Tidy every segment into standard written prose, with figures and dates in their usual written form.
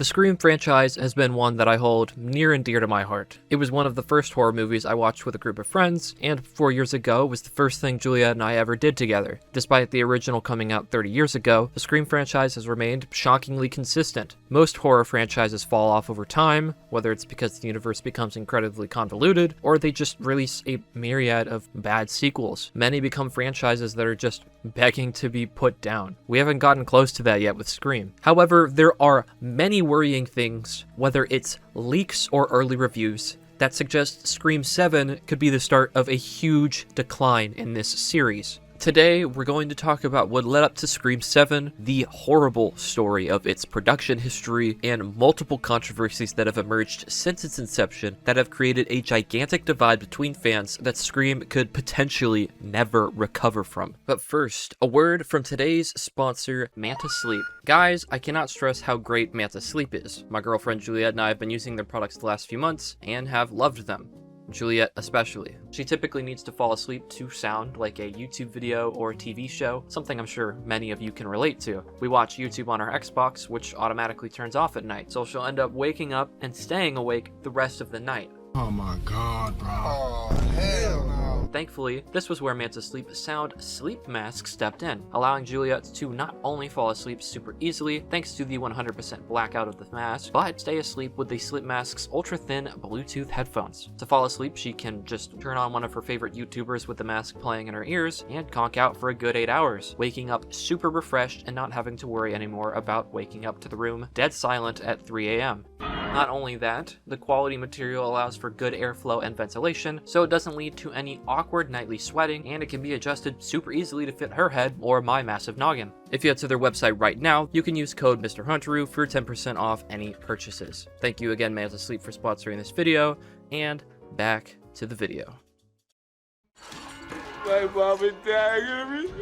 The Scream franchise has been one that I hold near and dear to my heart. It was one of the first horror movies I watched with a group of friends, and 4 years ago was the first thing Juliet and I ever did together. Despite the original coming out 30 years ago, the Scream franchise has remained shockingly consistent. Most horror franchises fall off over time, whether it's because the universe becomes incredibly convoluted, or they just release a myriad of bad sequels. Many become franchises that are just begging to be put down. We haven't gotten close to that yet with Scream. However, there are many worrying things, whether it's leaks or early reviews, that suggest Scream 7 could be the start of a huge decline in this series. Today, we're going to talk about what led up to Scream 7, the horrible story of its production history, and multiple controversies that have emerged since its inception that have created a gigantic divide between fans that Scream could potentially never recover from. But first, a word from today's sponsor, Manta Sleep. Guys, I cannot stress how great Manta Sleep is. My girlfriend Juliet and I have been using their products the last few months and have loved them. Juliet especially. She typically needs to fall asleep to sound like a YouTube video or a TV show, something I'm sure many of you can relate to. We watch YouTube on our Xbox, which automatically turns off at night, so she'll end up waking up and staying awake the rest of the night. Oh my god, bro. Oh, hell no. Thankfully, this was where Manta Sleep Sound Sleep Mask stepped in, allowing Juliet to not only fall asleep super easily thanks to the 100% blackout of the mask, but stay asleep with the Sleep Mask's ultra-thin Bluetooth headphones. To fall asleep, she can just turn on one of her favorite YouTubers with the mask playing in her ears and conk out for a good 8 hours, waking up super refreshed and not having to worry anymore about waking up to the room dead silent at 3 a.m. Not only that, the quality material allows for good airflow and ventilation, so it doesn't lead to any awkward nightly sweating, and it can be adjusted super easily to fit her head or my massive noggin. If you head to their website right now, you can use code Mr. Hunteru for 10% off any purchases. Thank you again, Manta Sleep, for sponsoring this video, and back to the video. My mom and dad are gonna be so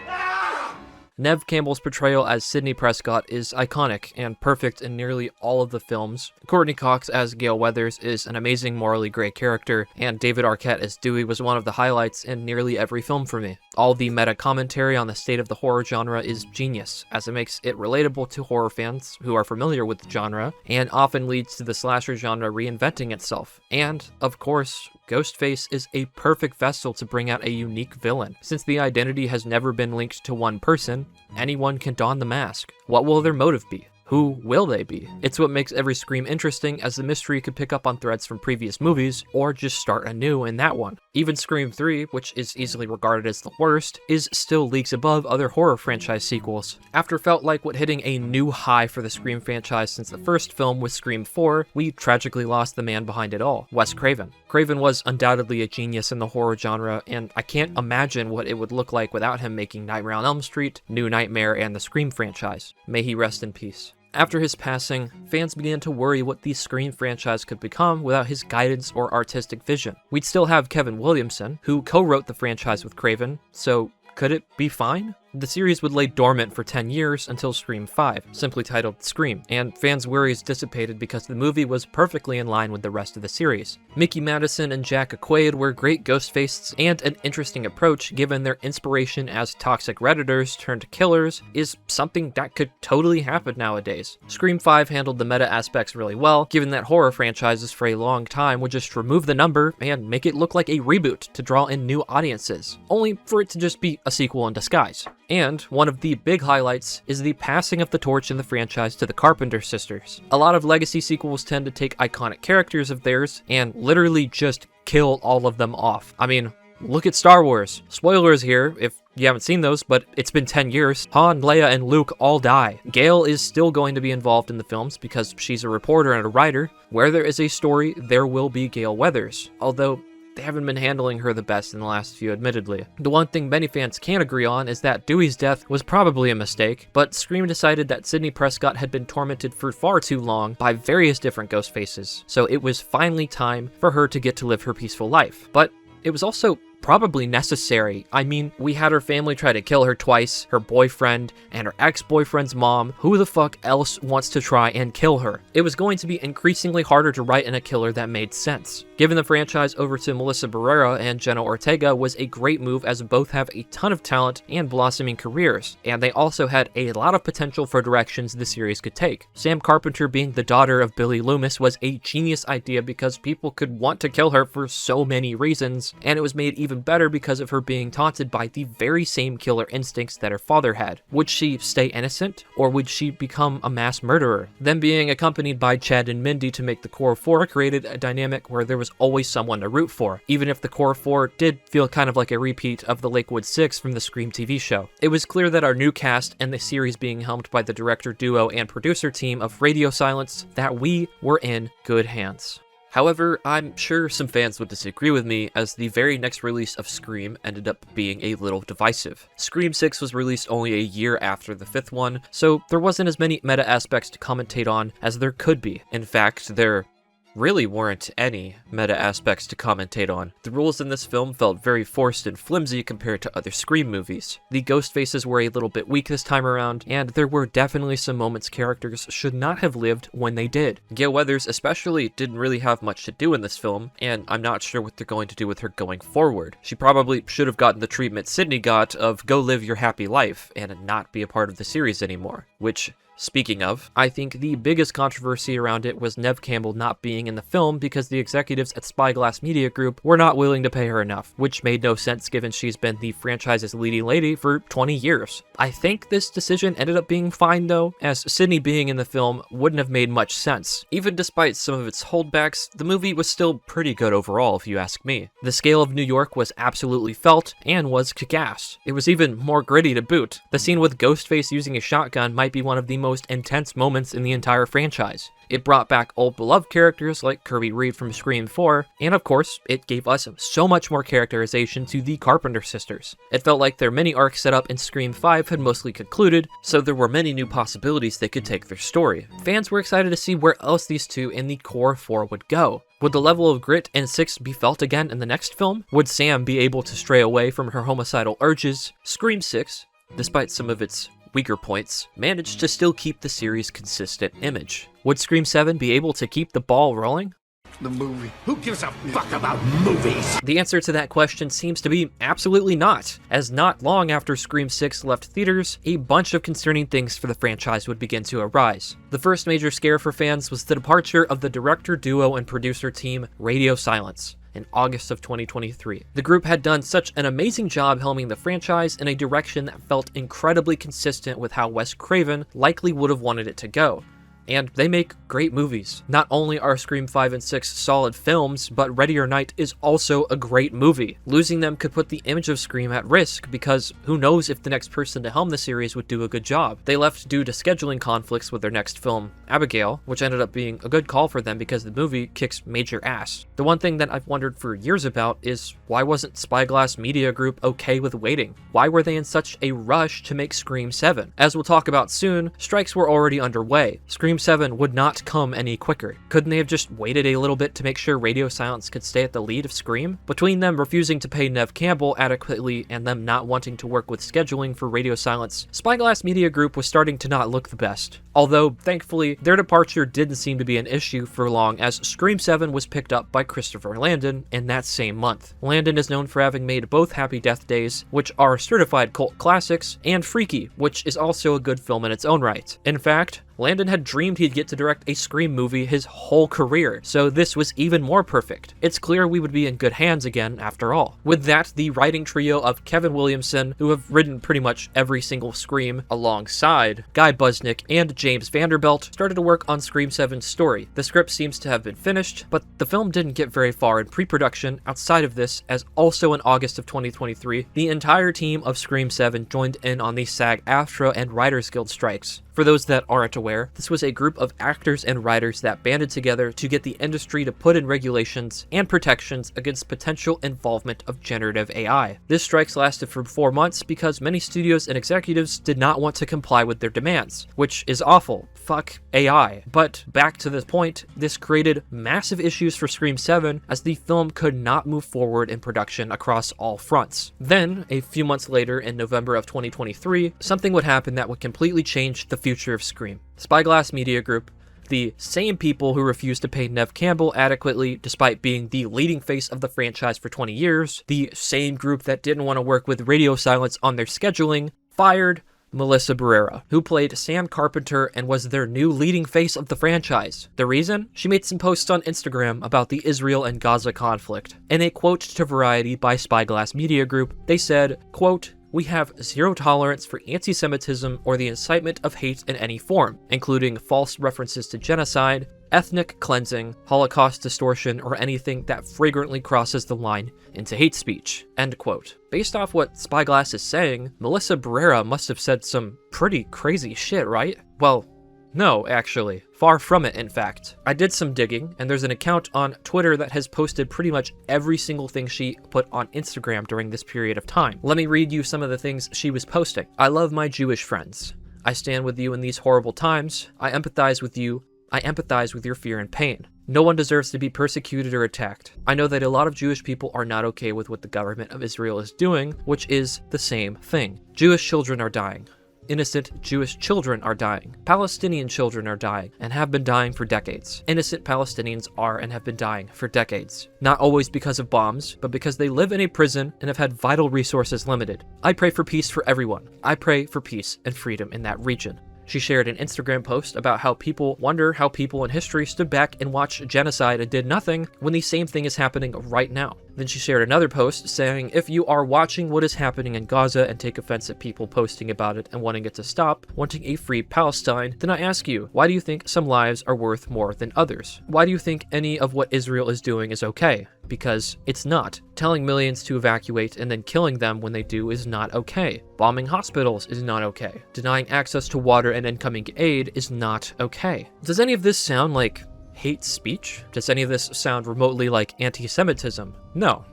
mad. Neve Campbell's portrayal as Sidney Prescott is iconic and perfect in nearly all of the films. Courtney Cox as Gale Weathers is an amazing morally gray character, and David Arquette as Dewey was one of the highlights in nearly every film for me. All the meta commentary on the state of the horror genre is genius, as it makes it relatable to horror fans who are familiar with the genre, and often leads to the slasher genre reinventing itself. And, of course, Ghostface is a perfect vessel to bring out a unique villain. Since the identity has never been linked to one person, anyone can don the mask. What will their motive be? Who will they be? It's what makes every Scream interesting, as the mystery could pick up on threads from previous movies, or just start anew in that one. Even Scream 3, which is easily regarded as the worst, is still leagues above other horror franchise sequels. After felt like what hitting a new high for the Scream franchise since the first film with Scream 4, we tragically lost the man behind it all, Wes Craven. Craven was undoubtedly a genius in the horror genre, and I can't imagine what it would look like without him making Nightmare on Elm Street, New Nightmare, and the Scream franchise. May he rest in peace. After his passing, fans began to worry what the Scream franchise could become without his guidance or artistic vision. We'd still have Kevin Williamson, who co-wrote the franchise with Craven, so could it be fine? The series would lay dormant for 10 years until Scream 5, simply titled Scream, and fans' worries dissipated because the movie was perfectly in line with the rest of the series. Mickey Madison and Jack Aquaid were great Ghostfaces, and an interesting approach given their inspiration as toxic redditors turned killers is something that could totally happen nowadays. Scream 5 handled the meta aspects really well, given that horror franchises for a long time would just remove the number and make it look like a reboot to draw in new audiences, only for it to just be a sequel in disguise. And one of the big highlights is the passing of the torch in the franchise to the Carpenter sisters. A lot of legacy sequels tend to take iconic characters of theirs and literally just kill all of them off. I mean, look at Star Wars. Spoilers here if you haven't seen those, but it's been 10 years. Han, Leia, and Luke all die. Gale is still going to be involved in the films because she's a reporter and a writer. Where there is a story, there will be Gale Weathers. Although they haven't been handling her the best in the last few, admittedly. The one thing many fans can agree on is that Dewey's death was probably a mistake, but Scream decided that Sidney Prescott had been tormented for far too long by various different Ghostfaces, so it was finally time for her to get to live her peaceful life. But it was also probably necessary. I mean, we had her family try to kill her twice, her boyfriend, and her ex-boyfriend's mom. Who the fuck else wants to try and kill her? It was going to be increasingly harder to write in a killer that made sense. Giving the franchise over to Melissa Barrera and Jenna Ortega was a great move, as both have a ton of talent and blossoming careers, and they also had a lot of potential for directions the series could take. Sam Carpenter being the daughter of Billy Loomis was a genius idea because people could want to kill her for so many reasons, and it was made even better because of her being taunted by the very same killer instincts that her father had. Would she stay innocent, or would she become a mass murderer? Them being accompanied by Chad and Mindy to make the core four created a dynamic where there was always someone to root for, even if the core four did feel kind of like a repeat of the Lakewood Six from the Scream TV show. It was clear that our new cast and the series being helmed by the director duo and producer team of Radio Silence, that we were in good hands. However, I'm sure some fans would disagree with me, as the very next release of Scream ended up being a little divisive. Scream 6 was released only a year after the fifth one, so there wasn't as many meta aspects to commentate on as there could be. In fact, there really weren't any meta aspects to commentate on. The rules in this film felt very forced and flimsy compared to other Scream movies. The Ghostfaces were a little bit weak this time around, and there were definitely some moments characters should not have lived when they did. Gale Weathers especially didn't really have much to do in this film, and I'm not sure what they're going to do with her going forward. She probably should have gotten the treatment Sidney got of go live your happy life and not be a part of the series anymore, which, speaking of, I think the biggest controversy around it was Neve Campbell not being in the film because the executives at Spyglass Media Group were not willing to pay her enough, which made no sense given she's been the franchise's leading lady for 20 years. I think this decision ended up being fine though, as Sidney being in the film wouldn't have made much sense. Even despite some of its holdbacks, the movie was still pretty good overall if you ask me. The scale of New York was absolutely felt and was kick-ass. It was even more gritty to boot. The scene with Ghostface using a shotgun might be one of the most intense moments in the entire franchise. It brought back old beloved characters like Kirby Reed from Scream 4, and of course, it gave us so much more characterization to the Carpenter sisters. It felt like their mini arc set up in Scream 5 had mostly concluded, so there were many new possibilities they could take their story. Fans were excited to see where else these two in the core 4 would go. Would the level of grit in 6 be felt again in the next film? Would Sam be able to stray away from her homicidal urges? Scream 6, despite some of its weaker points, managed to still keep the series' consistent image. Would Scream 7 be able to keep the ball rolling? The movie. Who gives a fuck about movies? The answer to that question seems to be absolutely not, as not long after Scream 6 left theaters, a bunch of concerning things for the franchise would begin to arise. The first major scare for fans was the departure of the director duo and producer team Radio Silence in August of 2023. The group had done such an amazing job helming the franchise in a direction that felt incredibly consistent with how Wes Craven likely would have wanted it to go. And they make great movies. Not only are Scream 5 and 6 solid films, but Ready or Not is also a great movie. Losing them could put the image of Scream at risk, because who knows if the next person to helm the series would do a good job. They left due to scheduling conflicts with their next film, Abigail, which ended up being a good call for them because the movie kicks major ass. The one thing that I've wondered for years about is why wasn't Spyglass Media Group okay with waiting? Why were they in such a rush to make Scream 7? As we'll talk about soon, strikes were already underway. Scream 7 would not come any quicker. Couldn't they have just waited a little bit to make sure Radio Silence could stay at the lead of Scream? Between them refusing to pay Neve Campbell adequately and them not wanting to work with scheduling for Radio Silence, Spyglass Media Group was starting to not look the best. Although, thankfully, their departure didn't seem to be an issue for long, as Scream 7 was picked up by Christopher Landon in that same month. Landon is known for having made both Happy Death Days, which are certified cult classics, and Freaky, which is also a good film in its own right. In fact, Landon had dreamed he'd get to direct a Scream movie his whole career, so this was even more perfect. It's clear we would be in good hands again after all. With that, the writing trio of Kevin Williamson, who have written pretty much every single Scream, alongside Guy Busnick and James Vanderbilt, started to work on Scream 7's story. The script seems to have been finished, but the film didn't get very far in pre-production outside of this, as also in August of 2023, the entire team of Scream 7 joined in on the SAG-AFTRA and Writers Guild strikes. For those that aren't aware, this was a group of actors and writers that banded together to get the industry to put in regulations and protections against potential involvement of generative AI. This strikes lasted for 4 months because many studios and executives did not want to comply with their demands, which is awful. fuck AI. But back to this point, this created massive issues for Scream 7 as the film could not move forward in production across all fronts. Then, a few months later in November of 2023, something would happen that would completely change the future of Scream. Spyglass Media Group, the same people who refused to pay Neve Campbell adequately despite being the leading face of the franchise for 20 years, the same group that didn't want to work with radio silence on their scheduling, fired Melissa Barrera, who played Sam Carpenter and was their new leading face of the franchise. The reason? She made some posts on Instagram about the Israel and Gaza conflict. In a quote to Variety by Spyglass Media Group, they said, quote, "We have zero tolerance for anti-Semitism or the incitement of hate in any form, including false references to genocide, ethnic cleansing, Holocaust distortion, or anything that flagrantly crosses the line into hate speech." End quote. Based off what Spyglass is saying, Melissa Barrera must have said some pretty crazy shit, right? Well, no, actually. Far from it, in fact. I did some digging, and there's an account on Twitter that has posted pretty much every single thing she put on Instagram during this period of time. Let me read you some of the things she was posting. "I love my Jewish friends. I stand with you in these horrible times. I empathize with you. I empathize with your fear and pain. No one deserves to be persecuted or attacked. I know that a lot of Jewish people are not okay with what the government of Israel is doing, which is the same thing. Jewish children are dying. Innocent Jewish children are dying. Palestinian children are dying and have been dying for decades. Innocent Palestinians are and have been dying for decades. Not always because of bombs, but because they live in a prison and have had vital resources limited. I pray for peace for everyone. I pray for peace and freedom in that region." She shared an Instagram post about how people wonder how people in history stood back and watched genocide and did nothing when the same thing is happening right now. Then she shared another post saying, "If you are watching what is happening in Gaza and take offense at people posting about it and wanting it to stop, wanting a free Palestine, then I ask you, why do you think some lives are worth more than others? Why do you think any of what Israel is doing is okay? Because it's not. Telling millions to evacuate and then killing them when they do is not okay. Bombing hospitals is not okay. Denying access to water and incoming aid is not okay." Does any of this sound like hate speech? Does any of this sound remotely like anti-Semitism? No.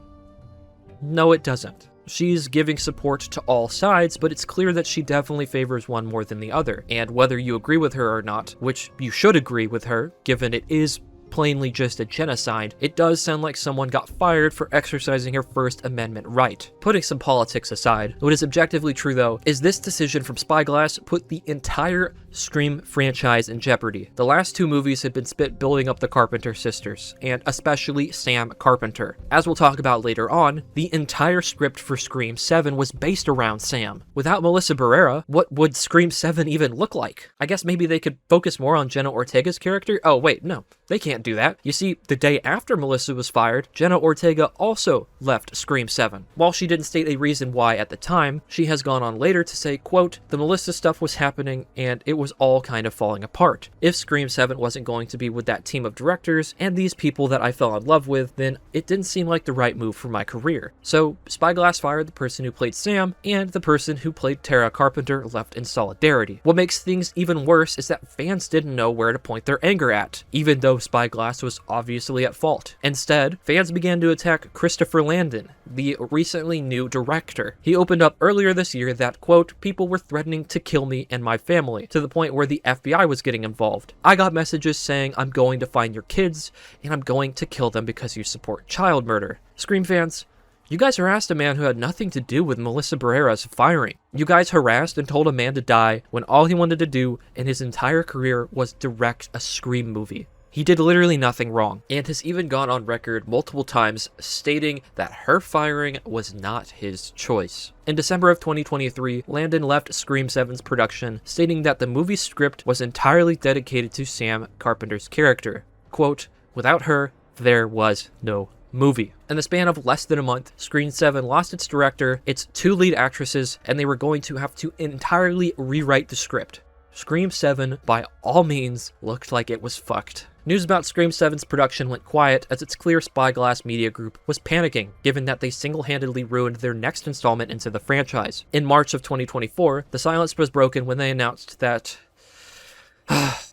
No, it doesn't. She's giving support to all sides, but it's clear that she definitely favors one more than the other. And whether you agree with her or not, which you should agree with her, given it is plainly just a genocide, it does sound like someone got fired for exercising her First Amendment right. Putting some politics aside, what is objectively true though is this decision from Spyglass put the entire Scream franchise in jeopardy. The last two movies had been spent building up the Carpenter sisters, and especially Sam Carpenter. As we'll talk about later on, the entire script for Scream 7 was based around Sam. Without Melissa Barrera, what would Scream 7 even look like? I guess maybe they could focus more on Jenna Ortega's character? Oh wait, no, they can't do that. You see, the day after Melissa was fired, Jenna Ortega also left Scream 7. While she didn't state a reason why at the time, she has gone on later to say, quote, "The Melissa stuff was happening and it was all kind of falling apart. If Scream 7 wasn't going to be with that team of directors and these people that I fell in love with, then it didn't seem like the right move for my career." So Spyglass fired the person who played Sam, and the person who played Tara Carpenter left in solidarity. What makes things even worse is that fans didn't know where to point their anger at, even though Spyglass was obviously at fault. Instead, fans began to attack Christopher Landon, the recently new director. He opened up earlier this year that, quote, "People were threatening to kill me and my family, to the point where the FBI was getting involved. I got messages saying I'm going to find your kids and I'm going to kill them because you support child murder." Scream fans, you guys harassed a man who had nothing to do with Melissa Barrera's firing. You guys harassed and told a man to die when all he wanted to do in his entire career was direct a Scream movie. He did literally nothing wrong, and has even gone on record multiple times stating that her firing was not his choice. In December of 2023, Landon left Scream 7's production, stating that the movie's script was entirely dedicated to Sam Carpenter's character. Quote, "Without her, there was no movie." In the span of less than a month, Scream 7 lost its director, its two lead actresses, and they were going to have to entirely rewrite the script. Scream 7, by all means, looked like it was fucked. News about Scream 7's production went quiet as it's clear Spyglass Media Group was panicking, given that they single-handedly ruined their next installment into the franchise. In March of 2024, the silence was broken when they announced that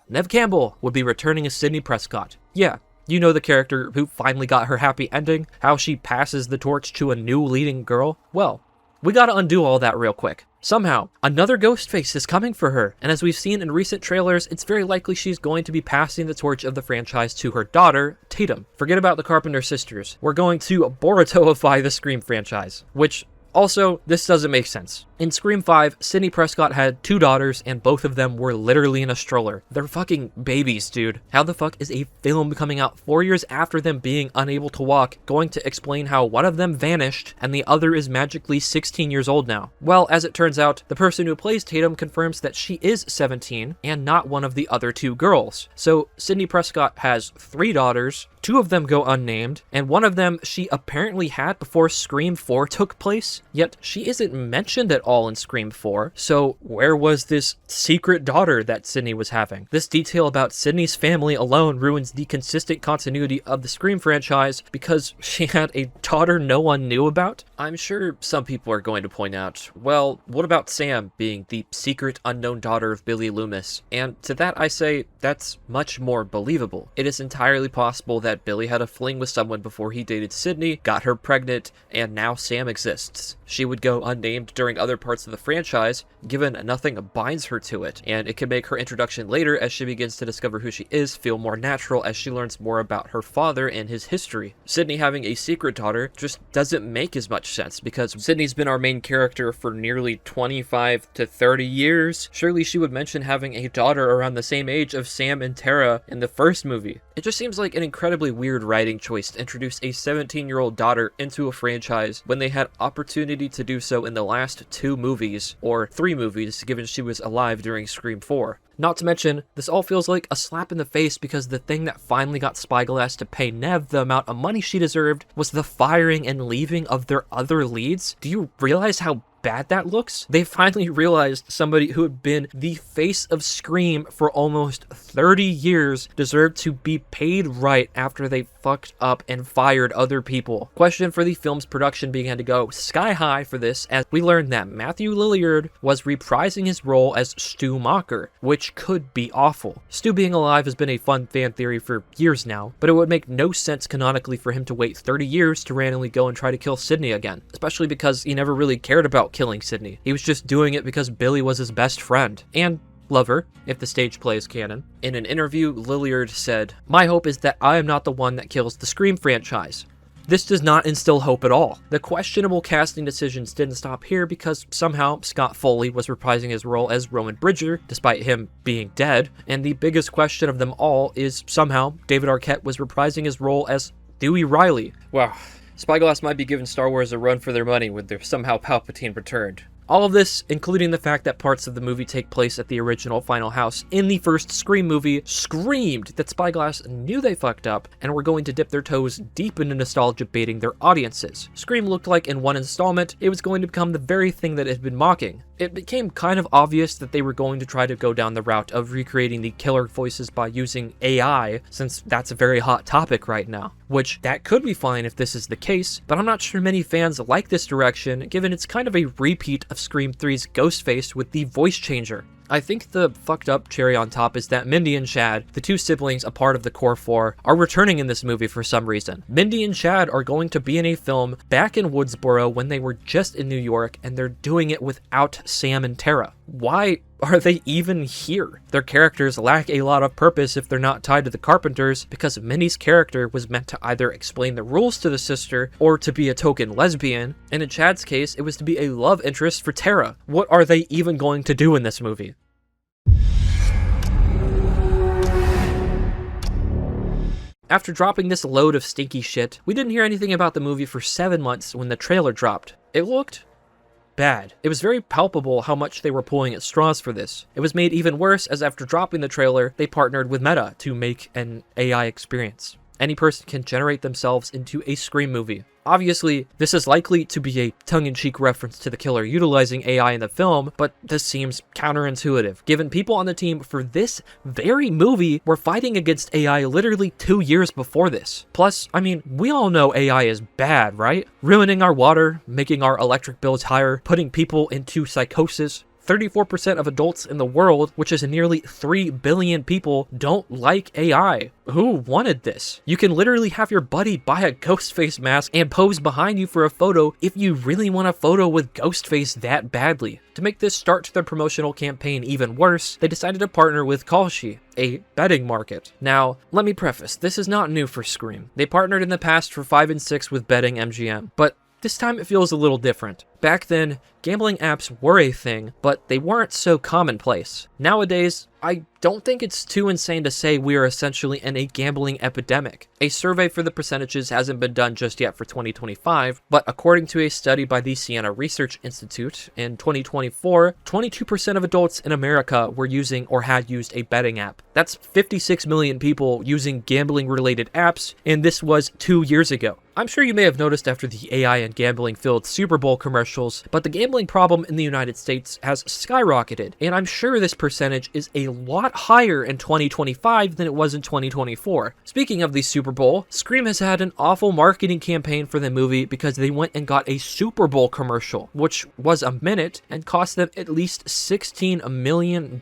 Neve Campbell would be returning as Sidney Prescott. Yeah, you know the character who finally got her happy ending, how she passes the torch to a new leading girl? Well, We gotta undo all that real quick. Somehow, another Ghostface is coming for her, and as we've seen in recent trailers, it's very likely she's going to be passing the torch of the franchise to her daughter, Tatum. Forget about the Carpenter sisters. We're going to Borutoify the Scream franchise, which also, this doesn't make sense. In Scream 5, Sidney Prescott had 2 daughters, and both of them were literally in a stroller. They're fucking babies, dude. How the fuck is a film coming out 4 years after them being unable to walk going to explain how one of them vanished and the other is magically 16 years old now? Well, as it turns out, the person who plays Tatum confirms that she is 17 and not one of the other 2 girls. So, Sidney Prescott has 3 daughters, 2 of them go unnamed, and one of them she apparently had before Scream 4 took place, yet she isn't mentioned at all in Scream 4, so where was this secret daughter that Sidney was having? This detail about Sidney's family alone ruins the consistent continuity of the Scream franchise because she had a daughter no one knew about? I'm sure some people are going to point out, well, what about Sam being the secret unknown daughter of Billy Loomis? And to that I say, that's much more believable. It is entirely possible that Billy had a fling with someone before he dated Sidney, got her pregnant, and now Sam exists. She would go unnamed during other parts of the franchise, given nothing binds her to it, and it could make her introduction later as she begins to discover who she is feel more natural as she learns more about her father and his history. Sidney having a secret daughter just doesn't make as much sense because Sidney's been our main character for nearly 25 to 30 years. Surely she would mention having a daughter around the same age of Sam and Tara in the first movie. It just seems like an incredibly weird writing choice to introduce a 17-year-old daughter into a franchise when they had opportunity to do so in the last 2 movies, or 3 movies, given she was alive during Scream 4. Not to mention, this all feels like a slap in the face because the thing that finally got Spyglass to pay Neve the amount of money she deserved was the firing and leaving of their other leads. Do you realize how bad that looks? They finally realized somebody who had been the face of Scream for almost 30 years deserved to be paid right after they fucked up and fired other people. Question for the film's production began to go sky high for this as we learned that Matthew Lillard was reprising his role as Stu Mocker, which could be awful. Stu being alive has been a fun fan theory for years now, but it would make no sense canonically for him to wait 30 years to randomly go and try to kill Sidney again, especially because he never really cared about killing Sidney. He was just doing it because Billy was his best friend. And lover, if the stage play is canon. In an interview, Lillard said, "My hope is that I am not the one that kills the Scream franchise." This does not instill hope at all. The questionable casting decisions didn't stop here because somehow Scott Foley was reprising his role as Roman Bridger, despite him being dead, and the biggest question of them all is somehow David Arquette was reprising his role as Dewey Riley. Wow, Spyglass might be giving Star Wars a run for their money when they're somehow Palpatine returned. All of this, including the fact that parts of the movie take place at the original final house in the first Scream movie, screamed that Spyglass knew they fucked up and were going to dip their toes deep into nostalgia baiting their audiences. Scream looked like in one installment, it was going to become the very thing that it had been mocking. It became kind of obvious that they were going to try to go down the route of recreating the killer voices by using AI, since that's a very hot topic right now. Which, that could be fine if this is the case, but I'm not sure many fans like this direction, given it's kind of a repeat of Scream 3's Ghostface with the voice changer. I think the fucked up cherry on top is that Mindy and Chad, the 2 siblings a part of the core 4, are returning in this movie for some reason. Mindy and Chad are going to be in a film back in Woodsboro when they were just in New York, and they're doing it without Sam and Tara. Why are they even here? Their characters lack a lot of purpose if they're not tied to the Carpenters, because Mindy's character was meant to either explain the rules to the sister or to be a token lesbian, and in Chad's case, it was to be a love interest for Tara. What are they even going to do in this movie? After dropping this load of stinky shit, we didn't hear anything about the movie for 7 months when the trailer dropped. It looked bad. It was very palpable how much they were pulling at straws for this. It was made even worse as after dropping the trailer, they partnered with Meta to make an AI experience. Any person can generate themselves into a Scream movie. Obviously, this is likely to be a tongue-in-cheek reference to the killer utilizing AI in the film, but this seems counterintuitive, given people on the team for this very movie were fighting against AI literally 2 years before this. Plus, I mean, we all know AI is bad, right? Ruining our water, making our electric bills higher, putting people into psychosis. 34% of adults in the world, which is nearly 3 billion people, don't like AI. Who wanted this? You can literally have your buddy buy a Ghostface mask and pose behind you for a photo if you really want a photo with Ghostface that badly. To make this start to their promotional campaign even worse, they decided to partner with Kalshi, a betting market. Now, let me preface, this is not new for Scream. They partnered in the past for 5 and 6 with betting MGM, but this time it feels a little different. Back then, gambling apps were a thing, but they weren't so commonplace. Nowadays, I don't think it's too insane to say we are essentially in a gambling epidemic. A survey for the percentages hasn't been done just yet for 2025, but according to a study by the Siena Research Institute, in 2024, 22% of adults in America were using or had used a betting app. That's 56 million people using gambling-related apps, and this was 2 years ago. I'm sure you may have noticed after the AI and gambling-filled Super Bowl commercials, but the gambling problem in the United States has skyrocketed, and I'm sure this percentage is a lot higher in 2025 than it was in 2024. Speaking of the Super Bowl, Scream has had an awful marketing campaign for the movie because they went and got a Super Bowl commercial, which was a minute and cost them at least $16 million.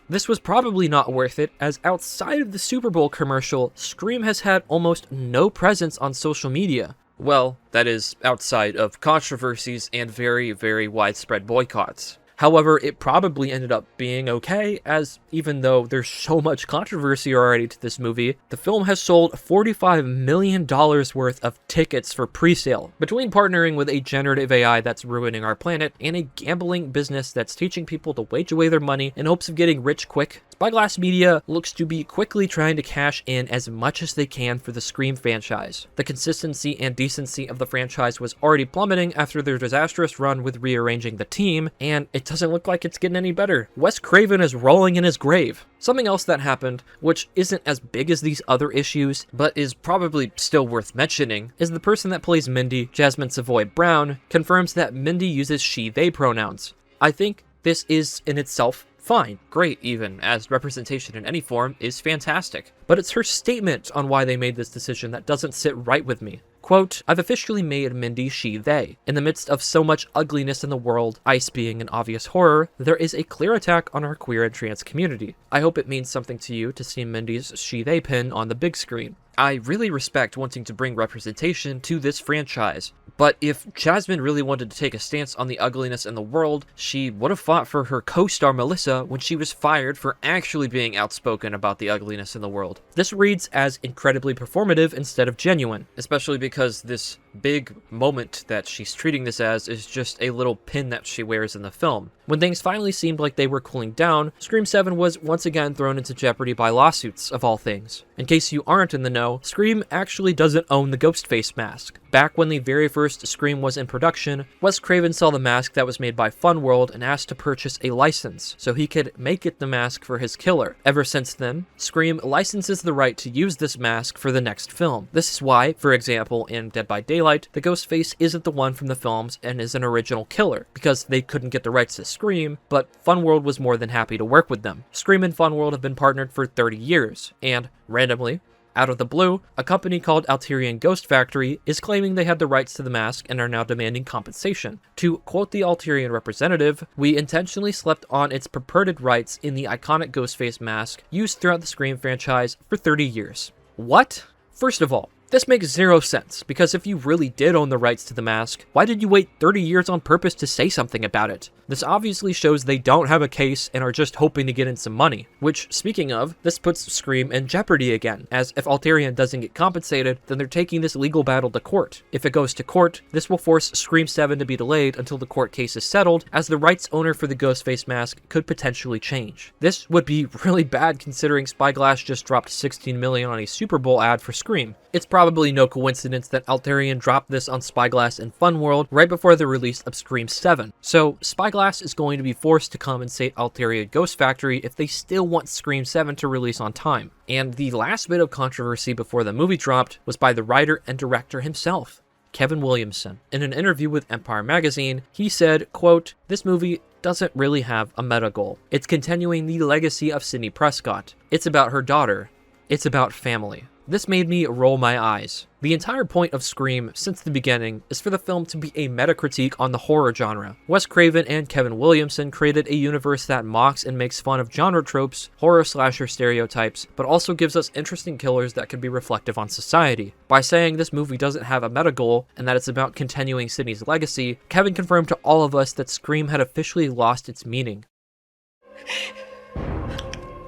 This was probably not worth it, as outside of the Super Bowl commercial, Scream has had almost no presence on social media. Well, that is outside of controversies and very, very widespread boycotts. However, it probably ended up being okay, as even though there's so much controversy already to this movie, the film has sold $45 million worth of tickets for pre-sale. Between partnering with a generative AI that's ruining our planet and a gambling business that's teaching people to wage away their money in hopes of getting rich quick, Spyglass Media looks to be quickly trying to cash in as much as they can for the Scream franchise. The consistency and decency of the franchise was already plummeting after their disastrous run with rearranging the team, and it doesn't look like it's getting any better. Wes Craven is rolling in his grave. Something else that happened, which isn't as big as these other issues, but is probably still worth mentioning, is the person that plays Mindy, Jasmine Savoy Brown, confirms that Mindy uses she/they pronouns. I think this is in itself fine, great even, as representation in any form is fantastic. But it's her statement on why they made this decision that doesn't sit right with me. Quote, "I've officially made Mindy she/they. In the midst of so much ugliness in the world, ICE being an obvious horror, there is a clear attack on our queer and trans community. I hope it means something to you to see Mindy's she/they pin on the big screen. I really respect wanting to bring representation to this franchise, but if Jasmine really wanted to take a stance on the ugliness in the world, she would have fought for her co-star Melissa when she was fired for actually being outspoken about the ugliness in the world. This reads as incredibly performative instead of genuine, especially because this big moment that she's treating this as is just a little pin that she wears in the film. When things finally seemed like they were cooling down, Scream 7 was once again thrown into jeopardy by lawsuits, of all things. In case you aren't in the know, Scream actually doesn't own the Ghostface mask. Back when the very first Scream was in production, Wes Craven saw the mask that was made by Funworld and asked to purchase a license so he could make it the mask for his killer. Ever since then, Scream licenses the right to use this mask for the next film. This is why, for example, in Dead by Daylight, the Ghostface isn't the one from the films and is an original killer, because they couldn't get the rights to Scream, but Funworld was more than happy to work with them. Scream and Funworld have been partnered for 30 years, and, randomly, out of the blue, a company called Alterian Ghost Factory is claiming they had the rights to the mask and are now demanding compensation. To quote the Alterian representative, "We intentionally slept on its purported rights in the iconic Ghostface mask used throughout the Scream franchise for 30 years. What? First of all, this makes zero sense, because if you really did own the rights to the mask, why did you wait 30 years on purpose to say something about it? This obviously shows they don't have a case and are just hoping to get in some money. Which, speaking of, this puts Scream in jeopardy again, as if Alterian doesn't get compensated, then they're taking this legal battle to court. If it goes to court, this will force Scream 7 to be delayed until the court case is settled, as the rights owner for the Ghostface mask could potentially change. This would be really bad considering Spyglass just dropped $16 million on a Super Bowl ad for Scream. It's probably no coincidence that Alterian dropped this on Spyglass and Funworld right before the release of Scream 7. So Spyglass is going to be forced to compensate Alterian Ghost Factory if they still want Scream 7 to release on time. And the last bit of controversy before the movie dropped was by the writer and director himself, Kevin Williamson. In an interview with Empire Magazine, he said, quote, "This movie doesn't really have a meta goal. It's continuing the legacy of Sidney Prescott. It's about her daughter. It's about family." This made me roll my eyes. The entire point of Scream since the beginning is for the film to be a meta-critique on the horror genre. Wes Craven and Kevin Williamson created a universe that mocks and makes fun of genre tropes, horror slasher stereotypes, but also gives us interesting killers that can be reflective on society. By saying this movie doesn't have a meta goal and that it's about continuing Sidney's legacy, Kevin confirmed to all of us that Scream had officially lost its meaning.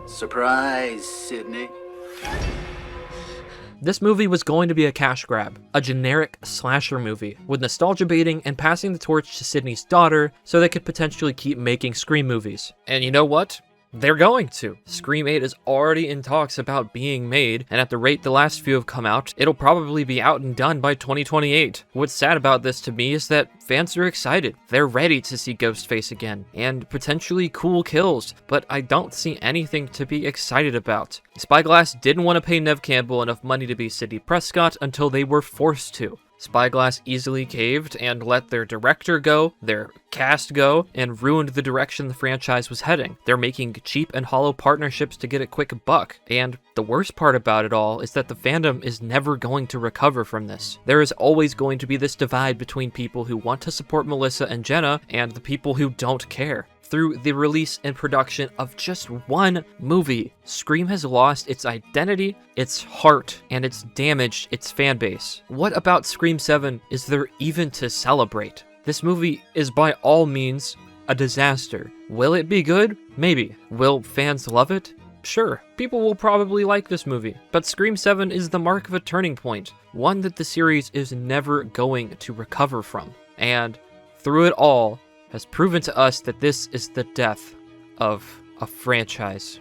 Surprise, Sidney. This movie was going to be a cash grab, a generic slasher movie, with nostalgia baiting and passing the torch to Sidney's daughter so they could potentially keep making Scream movies. And you know what? They're going to. Scream 8 is already in talks about being made, and at the rate the last few have come out, it'll probably be out and done by 2028. What's sad about this to me is that fans are excited. They're ready to see Ghostface again, and potentially cool kills, but I don't see anything to be excited about. Spyglass didn't want to pay Neve Campbell enough money to be Sidney Prescott until they were forced to. Spyglass easily caved and let their director go, their cast go, and ruined the direction the franchise was heading. They're making cheap and hollow partnerships to get a quick buck, and the worst part about it all is that the fandom is never going to recover from this. There is always going to be this divide between people who want to support Melissa and Jenna and the people who don't care. Through the release and production of just one movie, Scream has lost its identity, its heart, and it's damaged its fan base. What about Scream 7 is there even to celebrate? This movie is by all means a disaster. Will it be good? Maybe. Will fans love it? Sure. People will probably like this movie. But Scream 7 is the mark of a turning point, one that the series is never going to recover from. And through it all, has proven to us that this is the death of a franchise.